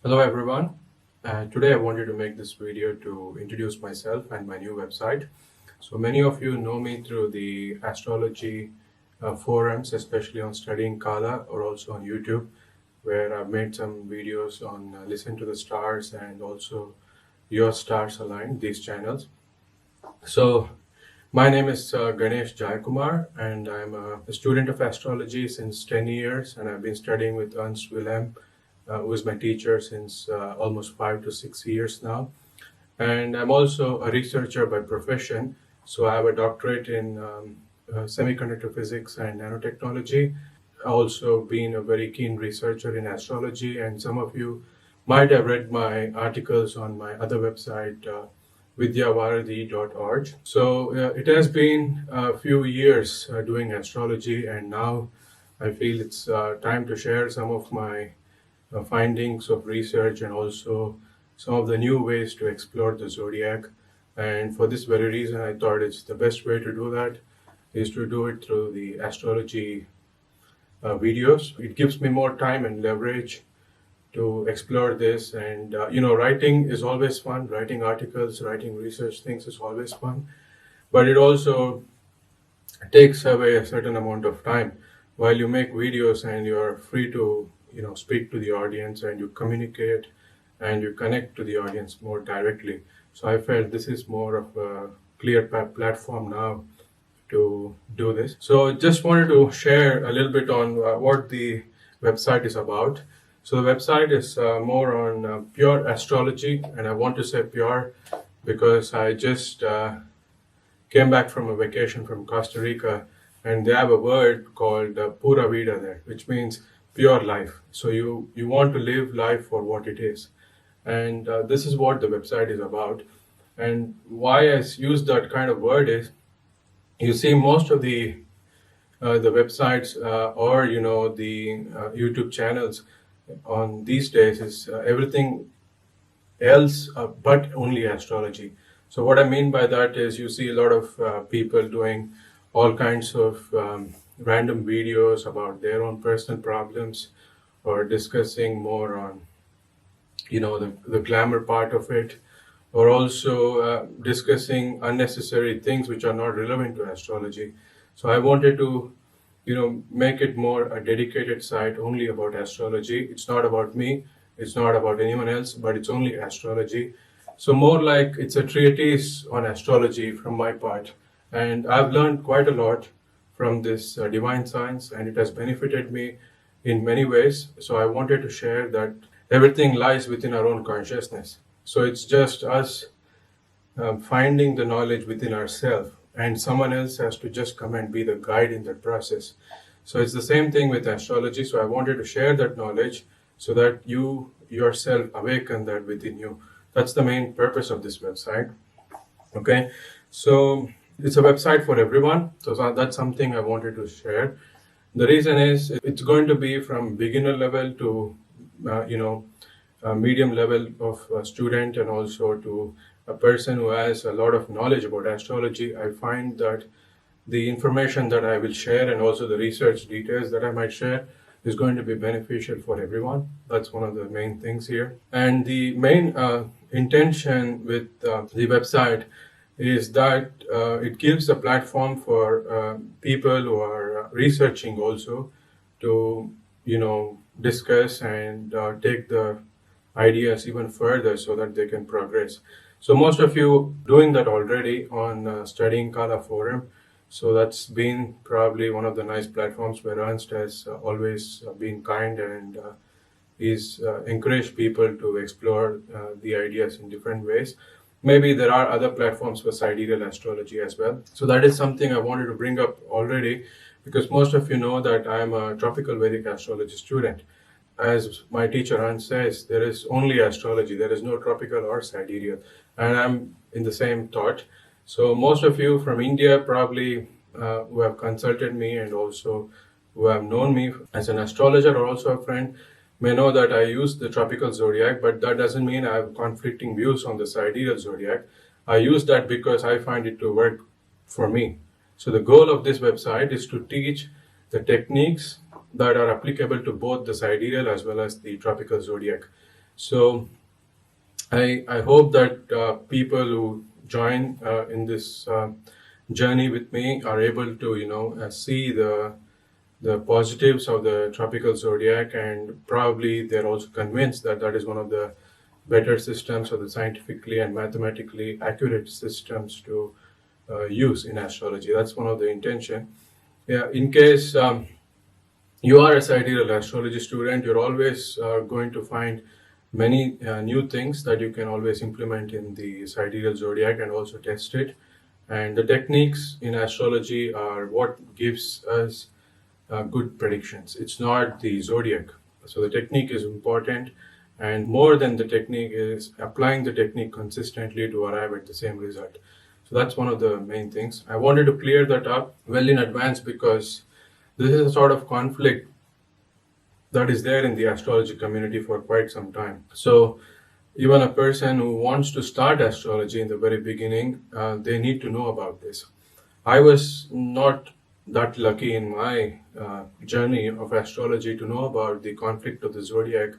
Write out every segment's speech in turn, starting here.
Hello everyone. Today I wanted to make this video to introduce myself and my new website. So many of you know me through the astrology forums, especially on Studying Kala or also on YouTube, where I've made some videos on Listen to the Stars and also Your Stars Aligned, these channels. So my name is Ganesh Jayakumar, and I'm a student of astrology since 10 years, and I've been studying with Ernst Wilhelm, who is my teacher since almost 5 to 6 years now. And I'm also a researcher by profession, so I have a doctorate in semiconductor physics and nanotechnology. Also, been a very keen researcher in astrology, and some of you might have read my articles on my other website, vidyavaradi.org. So it has been a few years doing astrology, and now I feel it's time to share some of my findings of research and also some of the new ways to explore the zodiac. And for this very reason, I thought it's the best way to do that is to do it through the astrology videos. It gives me more time and leverage to explore this. And, writing is always fun. Writing articles, writing research things is always fun. But it also takes away a certain amount of time. While you make videos and you're free to, speak to the audience and you communicate and you connect to the audience more directly. So I felt this is more of a clear platform now to do this. So just wanted to share a little bit on what the website is about. So the website is more on pure astrology, and I want to say pure because I just came back from a vacation from Costa Rica, and they have a word called pura vida there, which means pure life. So you want to live life for what it is. And this is what the website is about. And why I use that kind of word is, you see most of the websites or the YouTube channels on these days is everything else but only astrology. So what I mean by that is you see a lot of people doing all kinds of random videos about their own personal problems or discussing more on the glamour part of it, or also discussing unnecessary things which are not relevant to astrology. So I wanted to make it more a dedicated site only about astrology. It's not about me, it's not about anyone else, but it's only astrology. So more like it's a treatise on astrology from my part, and I've learned quite a lot from this divine science, and it has benefited me in many ways. So I wanted to share that everything lies within our own consciousness. So it's just us finding the knowledge within ourselves, and someone else has to just come and be the guide in that process. So it's the same thing with astrology. So I wanted to share that knowledge so that you yourself awaken that within you. That's the main purpose of this website. Okay, so it's a website for everyone. So that's something I wanted to share. The reason is it's going to be from beginner level to medium level of a student, and also to a person who has a lot of knowledge about astrology. I find that the information that I will share and also the research details that I might share is going to be beneficial for everyone. That's one of the main things here. And the main intention with the website is that it gives a platform for people who are researching also to discuss and take the ideas even further so that they can progress. So most of you doing that already on Studying Kala forum. So that's been probably one of the nice platforms where Ernst has always been kind, and he's encouraged people to explore the ideas in different ways. Maybe there are other platforms for sidereal astrology as well. So that is something I wanted to bring up already, because most of you know that I am a tropical Vedic astrology student. As my teacher Hans says, there is only astrology. There is no tropical or sidereal. And I'm in the same thought. So most of you from India probably who have consulted me and also who have known me as an astrologer or also a friend may know that I use the tropical zodiac, but that doesn't mean I have conflicting views on the sidereal zodiac. I use that because I find it to work for me. So the goal of this website is to teach the techniques that are applicable to both the sidereal as well as the tropical zodiac. So I hope that people who join in this journey with me are able to, see the positives of the tropical zodiac, and probably they're also convinced that that is one of the better systems or the scientifically and mathematically accurate systems to use in astrology. That's one of the intention. Yeah, in case you are a sidereal astrology student, you're always going to find many new things that you can always implement in the sidereal zodiac and also test it. And the techniques in astrology are what gives us good predictions. It's not the zodiac. So the technique is important, and more than the technique is applying the technique consistently to arrive at the same result. So that's one of the main things. I wanted to clear that up well in advance because this is a sort of conflict that is there in the astrology community for quite some time. So even a person who wants to start astrology in the very beginning, they need to know about this. I was not that lucky in my journey of astrology to know about the conflict of the zodiac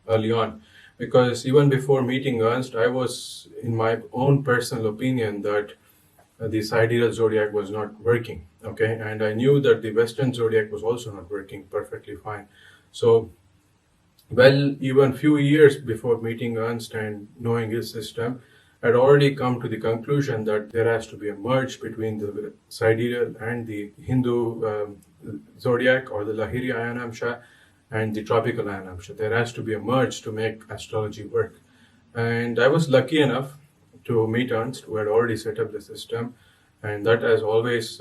early on, because even before meeting Ernst, I was, in my own personal opinion, that the sidereal zodiac was not working. Okay, and I knew that the Western zodiac was also not working perfectly fine. So well, even few years before meeting Ernst and knowing his system, I'd already come to the conclusion that there has to be a merge between the sidereal and the Hindu zodiac, or the Lahiri Ayanamsha, and the tropical Ayanamsha. There has to be a merge to make astrology work. And I was lucky enough to meet Ernst, who had already set up the system, and that has always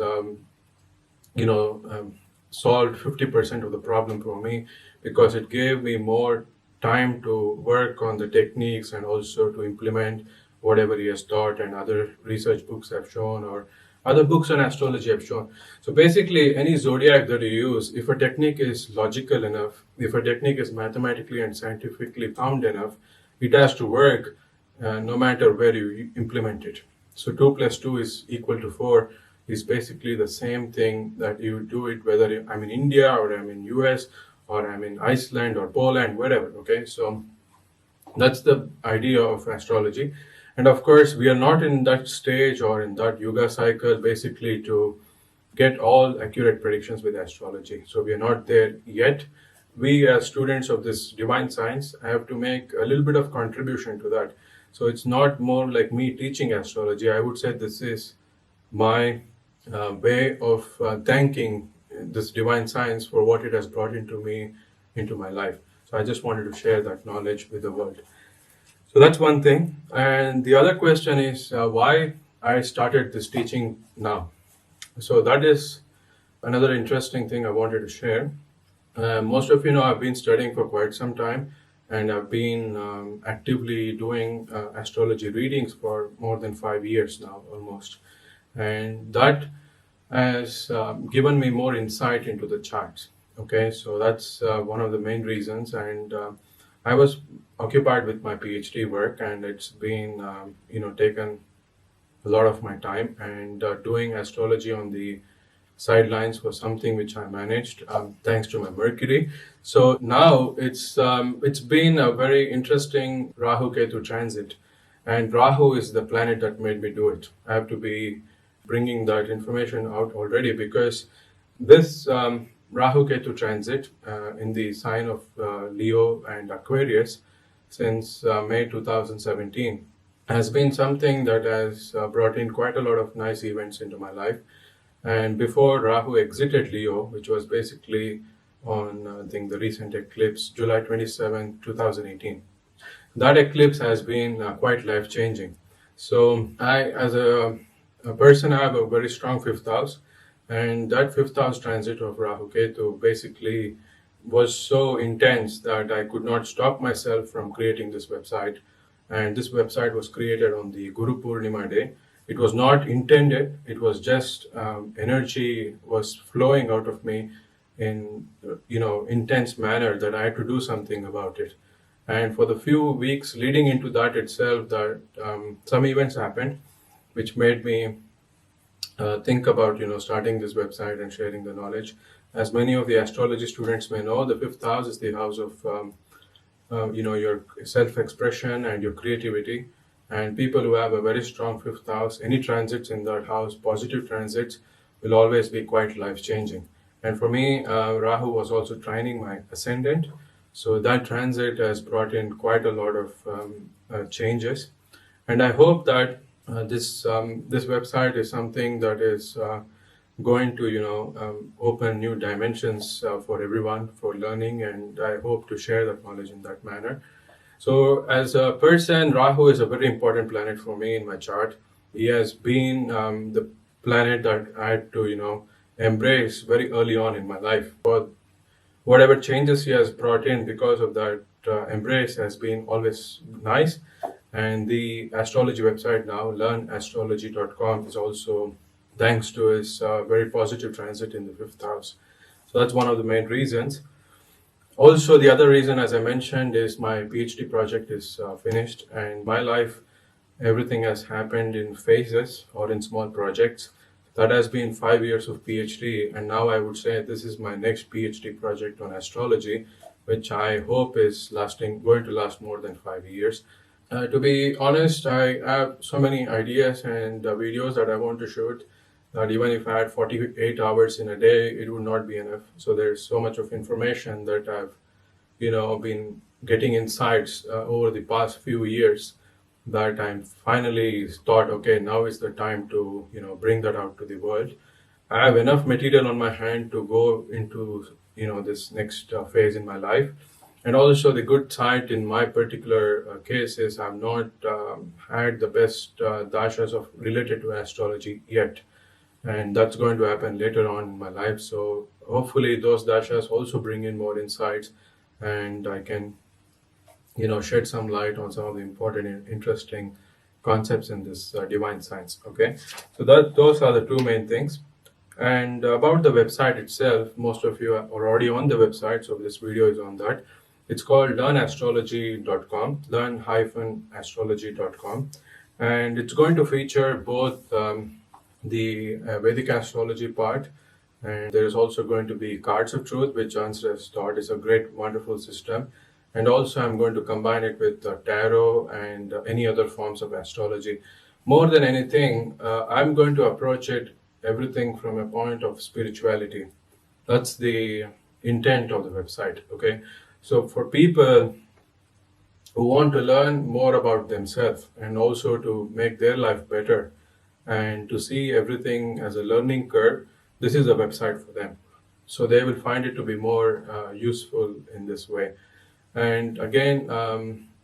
you know, solved 50% of the problem for me, because it gave me more time to work on the techniques and also to implement whatever he has taught and other research books have shown, or other books on astrology have shown. So basically, any zodiac that you use, if a technique is logical enough, if a technique is mathematically and scientifically sound enough, it has to work no matter where you implement it. So 2 plus 2 is equal to 4 is basically the same thing that you do it whether I'm in India or I'm in US or I'm in Iceland or Poland, wherever. Okay, so that's the idea of astrology. And of course, we are not in that stage or in that yuga cycle basically to get all accurate predictions with astrology. So we are not there yet. We, as students of this divine science, have to make a little bit of contribution to that. So it's not more like me teaching astrology. I would say this is my way of thanking this divine science for what it has brought into me, into my life. So I just wanted to share that knowledge with the world. So that's one thing. And the other question is why I started this teaching now. So that is another interesting thing I wanted to share. Most of you know I've been studying for quite some time, and I've been actively doing astrology readings for more than 5 years now, almost. And that has given me more insight into the charts. Okay, so that's one of the main reasons. And I was occupied with my PhD work, and it's been taken a lot of my time. And doing astrology on the sidelines was something which I managed thanks to my Mercury. So now it's been a very interesting Rahu Ketu transit, and Rahu is the planet that made me do it. I have to be bringing that information out already because this Rahu Ketu transit in the sign of Leo and Aquarius since May 2017 has been something that has brought in quite a lot of nice events into my life. And before Rahu exited Leo, which was basically on I think the recent eclipse, July 27, 2018, that eclipse has been quite life changing. So I, as a person, I have a very strong fifth house, and that fifth house transit of Rahu Ketu basically was so intense that I could not stop myself from creating this website. And this website was created on the Guru Purnima day. It was not intended, it was just energy was flowing out of me in intense manner that I had to do something about it. And for the few weeks leading into that itself, that some events happened which made me think about starting this website and sharing the knowledge. As many of the astrology students may know, the fifth house is the house of your self-expression and your creativity. And people who have a very strong fifth house, any transits in that house, positive transits, will always be quite life-changing. And for me, Rahu was also trining my ascendant, so that transit has brought in quite a lot of changes. And I hope that this website is something that is going to open new dimensions for everyone for learning, and I hope to share that knowledge in that manner. So as a person, Rahu is a very important planet for me in my chart. He has been the planet that I had to embrace very early on in my life. For whatever changes he has brought in because of that embrace has been always nice. And the astrology website now, learn-astrology.com, is also thanks to his very positive transit in the fifth house. So that's one of the main reasons. Also, the other reason, as I mentioned, is my PhD project is finished, and my life, everything has happened in phases or in small projects. That has been 5 years of PhD, and now I would say this is my next PhD project on astrology, which I hope is going to last more than 5 years. To be honest, I have so many ideas and videos that I want to shoot that even if I had 48 hours in a day, it would not be enough. So there's so much of information that I've, been getting insights over the past few years that I'm finally thought, okay, now is the time to, bring that out to the world. I have enough material on my hand to go into, this next phase in my life. And also the good side in my particular case is I've not had the best dashas of related to astrology yet, and that's going to happen later on in my life. So hopefully those dashas also bring in more insights, and I can shed some light on some of the important and interesting concepts in this divine science. Okay, so that those are the two main things. And about the website itself, most of you are already on the website, so this video is on that. It's called learn-astrology.com, learn-astrology.com, and it's going to feature both the Vedic astrology part, and there is also going to be cards of truth, which Answer has taught is a great, wonderful system. And also, I'm going to combine it with tarot and any other forms of astrology. More than anything, I'm going to approach it everything from a point of spirituality. That's the intent of the website. Okay, so for people who want to learn more about themselves and also to make their life better and to see everything as a learning curve, this is a website for them. So they will find it to be more useful in this way. And again,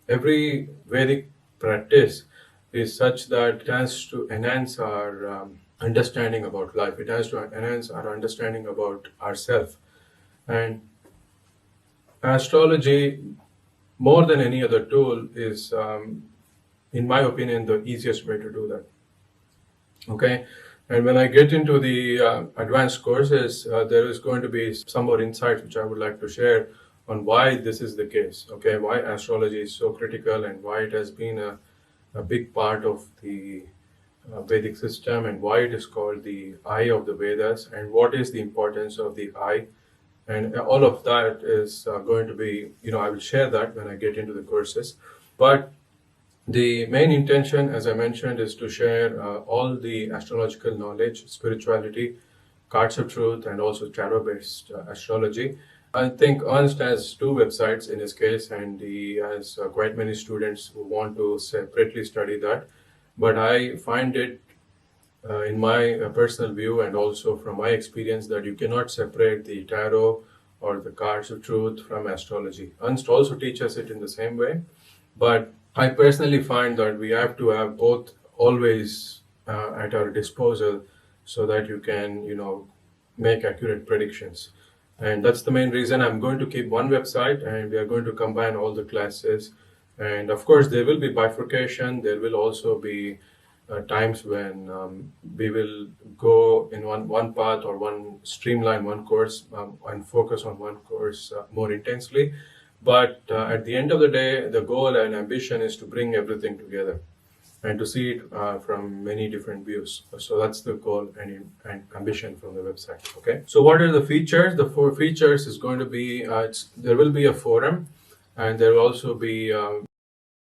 every Vedic practice is such that it has to enhance our understanding about life. It has to enhance our understanding about ourselves. And astrology, more than any other tool, is, in my opinion, the easiest way to do that. Okay, and when I get into the advanced courses, there is going to be some more insights which I would like to share on why this is the case. Okay, why astrology is so critical and why it has been a big part of the Vedic system and why it is called the eye of the Vedas and what is the importance of the eye. And all of that is going to be, I will share that when I get into the courses. But the main intention, as I mentioned, is to share all the astrological knowledge, spirituality, cards of truth, and also tarot-based astrology. I think Ernst has two websites in his case, and he has quite many students who want to separately study that. But I find it, in my personal view and also from my experience, that you cannot separate the tarot or the cards of truth from astrology. Ernst also teaches it in the same way, but I personally find that we have to have both always at our disposal so that you can, make accurate predictions. And that's the main reason I'm going to keep one website and we are going to combine all the classes. And of course, there will be bifurcation. There will also be times when we will go in one path or one streamline one course and focus on one course more intensely. But at the end of the day, the goal and ambition is to bring everything together and to see it from many different views. So that's the goal and ambition from the website. Okay. So what are the features? The four features is going to be there will be a forum, And there will also be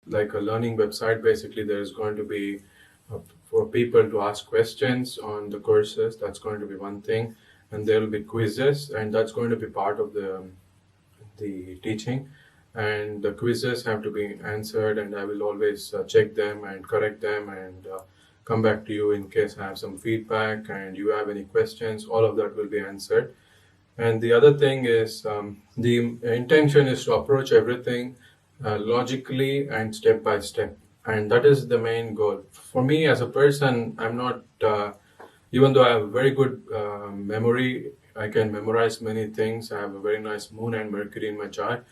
like a learning website. Basically, there is going to be for people to ask questions on the courses. That's going to be one thing, and there will be quizzes, and that's going to be part of the teaching. And the quizzes have to be answered, and I will always check them and correct them and come back to you in case I have some feedback and you have any questions. All of that will be answered. And the other thing is the intention is to approach everything logically and step by step. And that is the main goal. For me as a person, I'm not, even though I have a very good memory, I can memorize many things. I have a very nice moon and Mercury in my chart.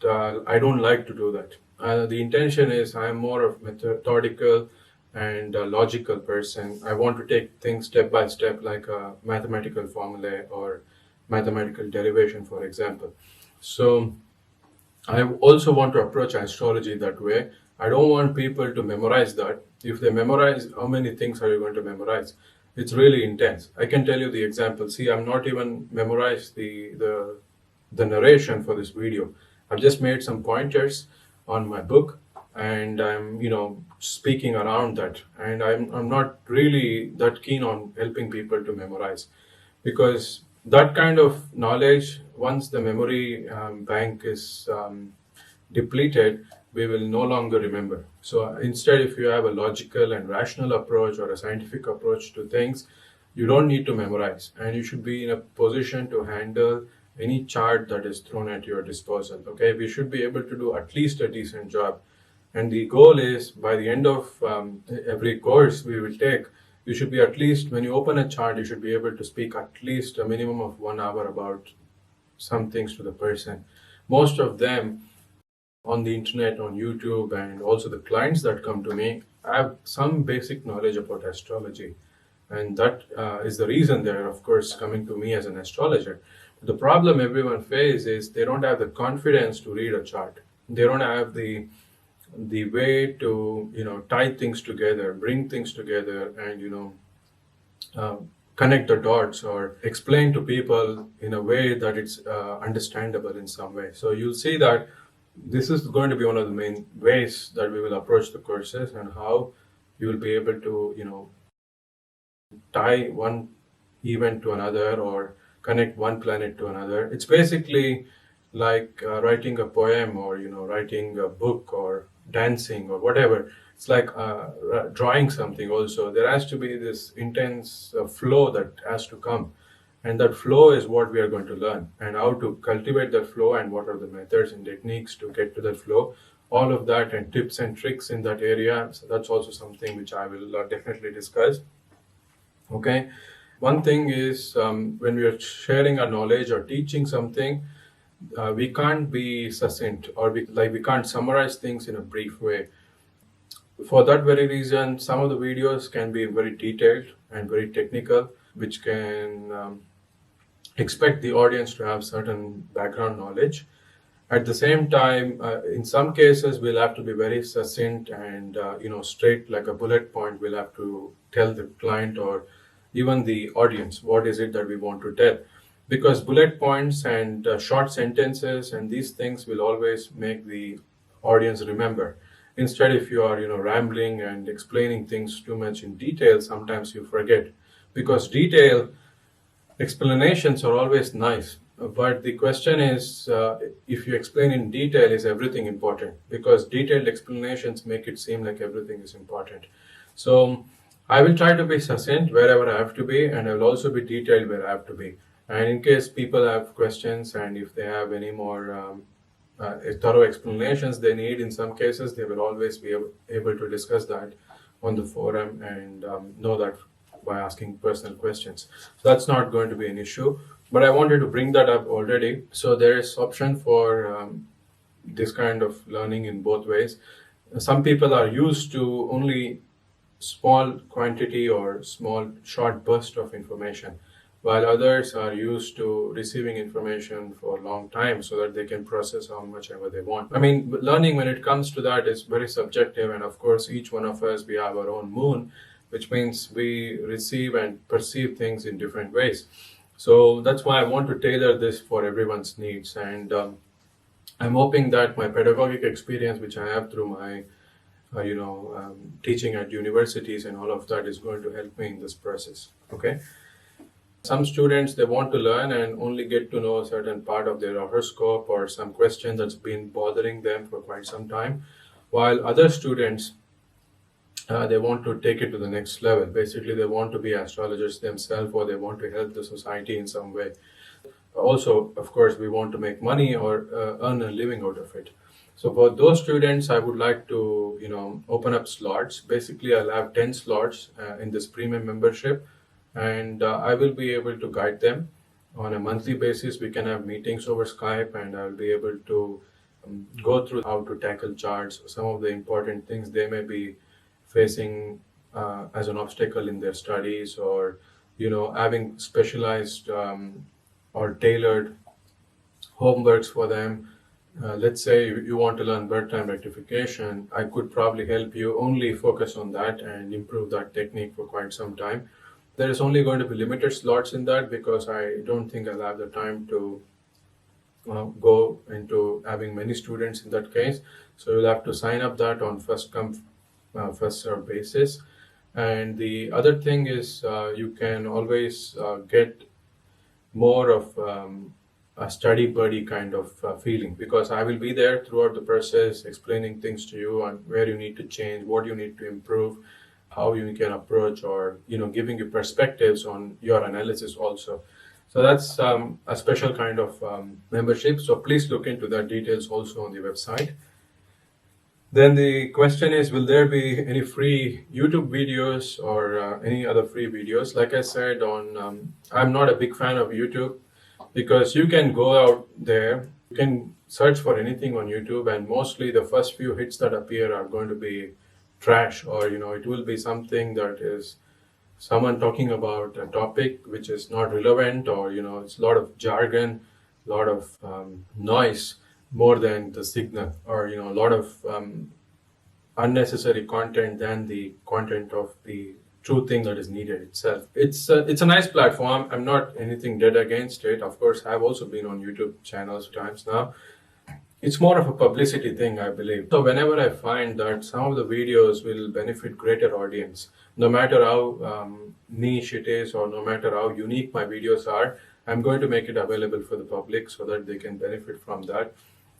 I don't like to do that. The intention is I'm more of methodical and a logical person. I want to take things step by step, like a mathematical formula or mathematical derivation, for example. So I also want to approach astrology that way. I don't want people to memorize that. If they memorize, how many things are you going to memorize? It's really intense. I can tell you the example. See, I'm not even memorized the narration for this video. I've just made some pointers on my book, and I'm speaking around that. And I'm not really that keen on helping people to memorize, because that kind of knowledge, once the memory bank is depleted, we will no longer remember. So instead, if you have a logical and rational approach or a scientific approach to things, you don't need to memorize, and you should be in a position to handle any chart that is thrown at your disposal. Okay, we should be able to do at least a decent job. And the goal is, by the end of every course we will take, you should be, at least when you open a chart, you should be able to speak at least a minimum of 1 hour about some things to the person. Most of them on the internet, on YouTube, and also the clients that come to me have some basic knowledge about astrology. And that is the reason they're, of course, coming to me as an astrologer. The problem everyone faces is they don't have the confidence to read a chart. They don't have the way to tie things together, bring things together, and connect the dots or explain to people in a way that it's understandable in some way. So you'll see that this is going to be one of the main ways that we will approach the courses, and how you will be able to tie one event to another or connect one planet to another. It's basically like writing a poem, or writing a book, or dancing, or whatever. It's like drawing something. Also, there has to be this intense flow that has to come, and that flow is what we are going to learn, and how to cultivate that flow, and what are the methods and techniques to get to that flow. All of that, and tips and tricks in that area. So that's also something which I will definitely discuss. Okay, one thing is, when we are sharing our knowledge or teaching something, we can't be succinct, or we can't summarize things in a brief way. For that very reason, some of the videos can be very detailed and very technical, which can expect the audience to have certain background knowledge. At the same time, in some cases, we'll have to be very succinct and straight, like a bullet point. We'll have to tell the client or even the audience what is it that we want to tell, because bullet points and short sentences and these things will always make the audience remember. Instead, if you are rambling and explaining things too much in detail, sometimes you forget, because detail explanations are always nice, but the question is, if you explain in detail, is everything important? Because detailed explanations make it seem like everything is important. So I will try to be succinct wherever I have to be, and I will also be detailed where I have to be. And in case people have questions, and if they have any more thorough explanations they need, in some cases, they will always be able to discuss that on the forum, and know that by asking personal questions. So that's not going to be an issue. But I wanted to bring that up already. So there is option for this kind of learning in both ways. Some people are used to only small quantity or small short burst of information, while others are used to receiving information for a long time so that they can process how much ever they want. I mean, learning, when it comes to that, is very subjective, and of course each one of us, we have our own moon, which means we receive and perceive things in different ways. So that's why I want to tailor this for everyone's needs. And I'm hoping that my pedagogic experience, which I have through my teaching at universities and all of that, is going to help me in this process. Okay. Some students, they want to learn and only get to know a certain part of their horoscope or some question that's been bothering them for quite some time, while other students, they want to take it to the next level. Basically, they want to be astrologers themselves, or they want to help the society in some way. Also, of course, we want to make money or earn a living out of it. So for those students, I would like to open up slots. Basically, I'll have 10 slots in this premium membership, and I will be able to guide them on a monthly basis. We can have meetings over Skype, and I'll be able to go through how to tackle charts, some of the important things they may be facing as an obstacle in their studies, or having specialized or tailored homeworks for them. Let's say you want to learn birth time rectification, I could probably help you only focus on that and improve that technique for quite some time. There is only going to be limited slots in that because I don't think I'll have the time to go into having many students in that case. So you'll have to sign up that on first come, first serve basis. And the other thing is you can always get more of a study buddy kind of feeling, because I will be there throughout the process explaining things to you on where you need to change, what you need to improve, how you can approach, or giving you perspectives on your analysis also. So that's a special kind of membership. So please look into that details also on the website. Then the question is, will there be any free YouTube videos or any other free videos? Like I said, I'm not a big fan of YouTube because you can go out there, you can search for anything on YouTube, and mostly the first few hits that appear are going to be trash, or it will be something that is someone talking about a topic which is not relevant, or it's a lot of jargon, a lot of noise more than the signal, or a lot of unnecessary content than the content of the true thing that is needed itself. It's a nice platform. I'm not anything dead against it. Of course, I've also been on YouTube channels times now. It's more of a publicity thing, I believe. So whenever I find that some of the videos will benefit greater audience, no matter how niche it is or no matter how unique my videos are, I'm going to make it available for the public so that they can benefit from that.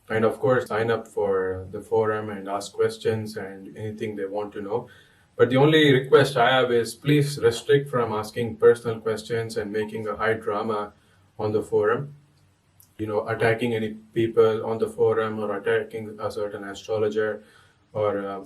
And of course, sign up for the forum and ask questions and anything they want to know. But the only request I have is please restrict from asking personal questions and making a high drama on the forum. Attacking any people on the forum or attacking a certain astrologer, or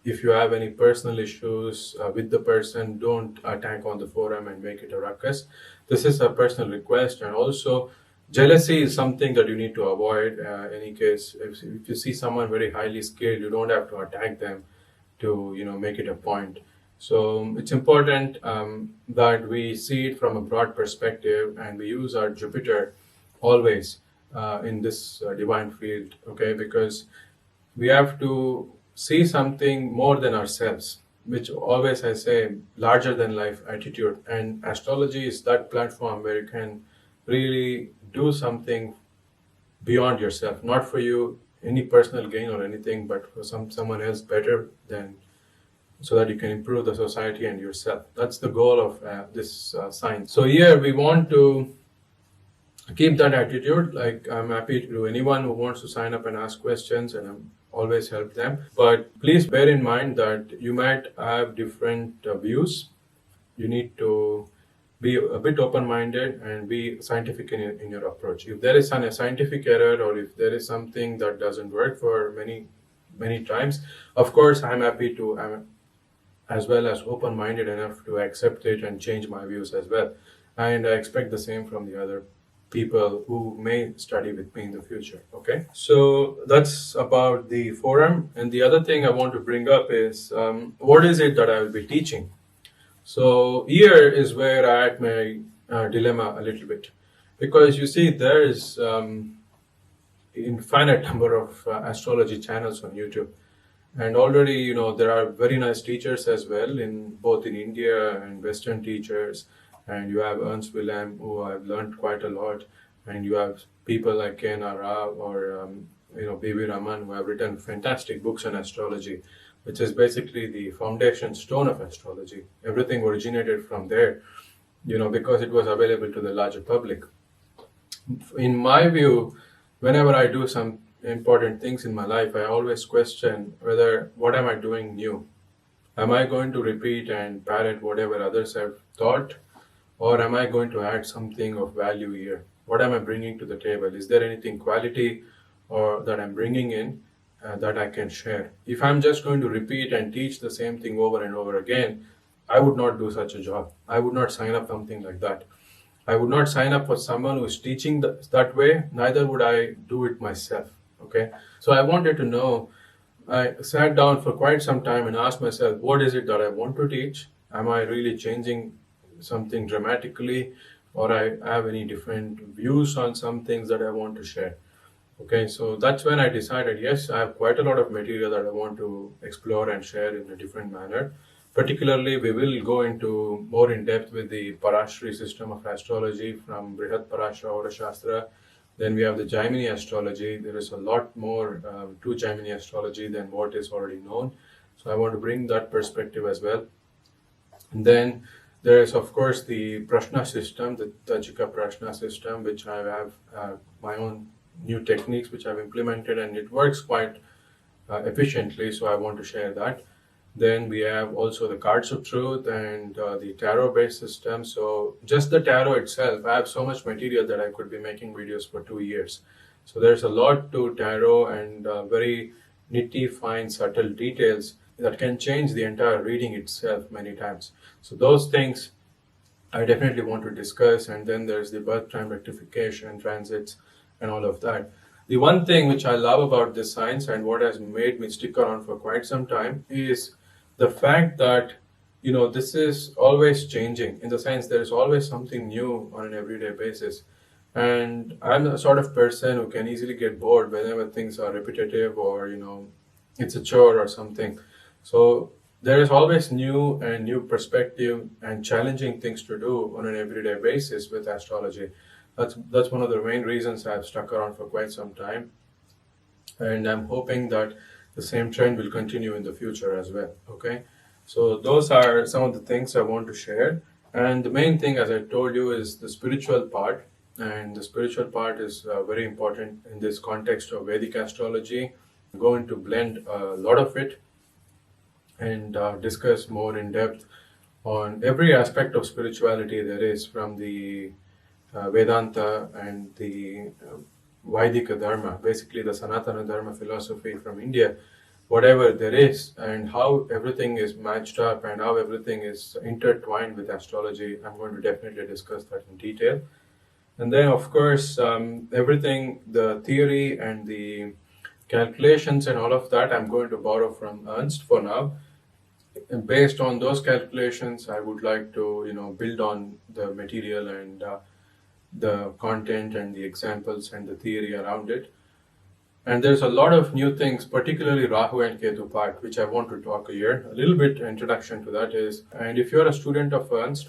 if you have any personal issues with the person, don't attack on the forum and make it a ruckus. This is a personal request. And also, jealousy is something that you need to avoid. Any case, if you see someone very highly skilled, you don't have to attack them to make it a point. So it's important that we see it from a broad perspective, and we use our Jupiter always in this divine field, okay? Because we have to see something more than ourselves, which always I say larger than life attitude. And astrology is that platform where you can really do something beyond yourself, not for you any personal gain or anything, but for someone else better than, so that you can improve the society and yourself. That's the goal of this science. So here we want to keep that attitude. Like, I'm happy to do anyone who wants to sign up and ask questions, and I'm always help them. But please bear in mind that you might have different views. You need to be a bit open-minded and be scientific in your approach. If there is a scientific error, or if there is something that doesn't work for many times, of course I'm happy to, as well as open-minded enough to accept it and change my views as well. And I expect the same from the other people who may study with me in the future. Okay, so that's about the forum. And the other thing I want to bring up is what is it that I will be teaching. So here is where I had my dilemma a little bit, because you see there is infinite number of astrology channels on YouTube, and already there are very nice teachers as well, in both in India and Western teachers. And you have Ernst Willem, who I've learned quite a lot and you have people like Ken Ara or B.B. Raman, who have written fantastic books on astrology, which is basically the foundation stone of astrology. Everything originated from there, because it was available to the larger public. In my view, whenever I do some important things in my life, I always question whether what am I doing new? Am I going to repeat and parrot whatever others have thought, or am I going to add something of value here? What am I bringing to the table? Is there anything quality or that I'm bringing in that I can share? If I'm just going to repeat and teach the same thing over and over again, I would not do such a job. I would not sign up something like that. I would not sign up for someone who is teaching that way. Neither would I do it myself. Okay, so I wanted to know. I sat down for quite some time and asked myself, what is it that I want to teach? Am I really changing something dramatically, or I have any different views on some things that I want to share? Okay, so that's when I decided, yes, I have quite a lot of material that I want to explore and share in a different manner. Particularly, we will go into more in depth with the Parashri system of astrology from Brihat Parashara Aura Shastra. Then we have the Jaimini astrology. There is a lot more to Jaimini astrology than what is already known. So I want to bring that perspective as well. And then there is, of course, the Prashna system, the Tajika Prashna system, which I have my own new techniques which I've implemented, and it works quite efficiently. So I want to share that. Then we have also the cards of truth and the tarot based system. So just the tarot itself, I have so much material that I could be making videos for 2 years. So there's a lot to tarot and very nitty, fine, subtle details that can change the entire reading itself many times. So those things I definitely want to discuss. And then there's the birth time rectification, transits, and all of that. The one thing which I love about this science and what has made me stick around for quite some time is the fact that this is always changing, in the sense there is always something new on an everyday basis. And I'm the sort of person who can easily get bored whenever things are repetitive, or it's a chore or something. So there is always new perspective and challenging things to do on an everyday basis with astrology. That's one of the main reasons I've stuck around for quite some time, and I'm hoping that the same trend will continue in the future as well. Okay, so those are some of the things I want to share, and the main thing, as I told you, is the spiritual part, and the spiritual part is very important in this context of Vedic astrology. I'm going to blend a lot of it and discuss more in depth on every aspect of spirituality there is, from the Vedanta and the Vaidika Dharma, basically the Sanatana Dharma philosophy from India, whatever there is, and how everything is matched up and how everything is intertwined with astrology. I'm going to definitely discuss that in detail. And then, of course, everything, the theory and the calculations and all of that, I'm going to borrow from Ernst for now. And based on those calculations, I would like to, build on the material and the content and the examples and the theory around it. And there's a lot of new things, particularly Rahu and Ketu part, which I want to talk here. A little bit introduction to that is, and if you're a student of Ernst,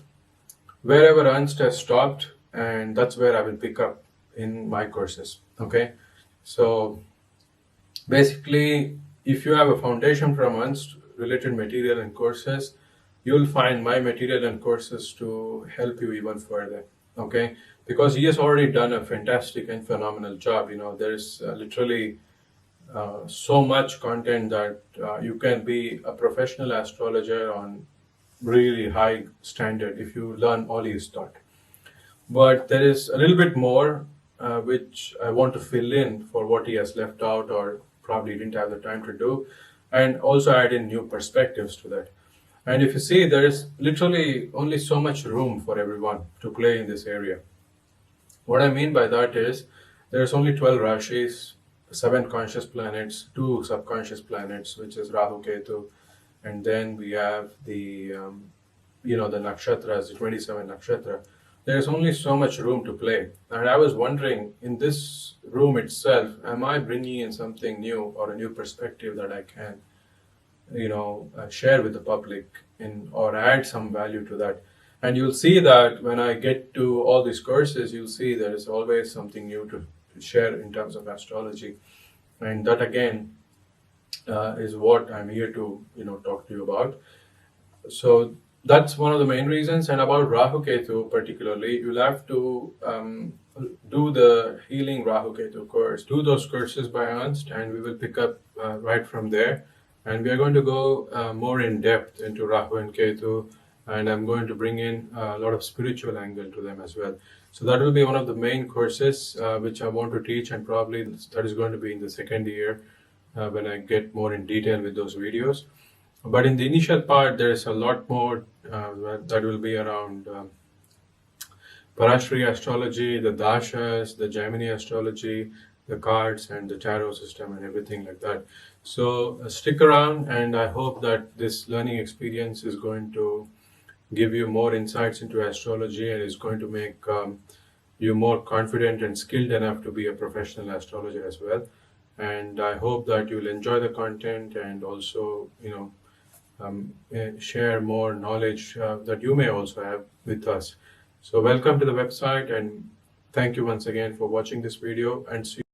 wherever Ernst has stopped, and that's where I will pick up in my courses. Okay, so basically, if you have a foundation from Ernst related material and courses, you'll find my material and courses to help you even further. Okay, because he has already done a fantastic and phenomenal job. There's literally so much content that you can be a professional astrologer on really high standard if you learn all he's taught. But there is a little bit more which I want to fill in for what he has left out or probably didn't have the time to do, and also add in new perspectives to that. And if you see, there is literally only so much room for everyone to play in this area. What I mean by that is there's only 12 Rashis, 7 conscious planets, 2 subconscious planets, which is Rahu, Ketu, and then we have the nakshatras, the 27 nakshatra. There's only so much room to play. And I was wondering, in this room itself, am I bringing in something new or a new perspective that I can share with the public or add some value to that? And you'll see that when I get to all these courses, you'll see there is always something new to share in terms of astrology. And that again is what I'm here to talk to you about. So that's one of the main reasons. And about Rahu Ketu particularly, you'll have to do the healing Rahu Ketu course. Do those courses by Ernst, and we will pick up right from there. And we are going to go more in depth into Rahu and Ketu, and I'm going to bring in a lot of spiritual angle to them as well. So that will be one of the main courses which I want to teach, and probably that is going to be in the second year when I get more in detail with those videos. But in the initial part, there is a lot more that will be around Parashri astrology, the dashas, the Gemini astrology, the cards, and the tarot system, and everything like that. So stick around, and I hope that this learning experience is going to give you more insights into astrology and is going to make you more confident and skilled enough to be a professional astrologer as well. And I hope that you'll enjoy the content and also, share more knowledge that you may also have with us. So welcome to the website, and thank you once again for watching this video, and see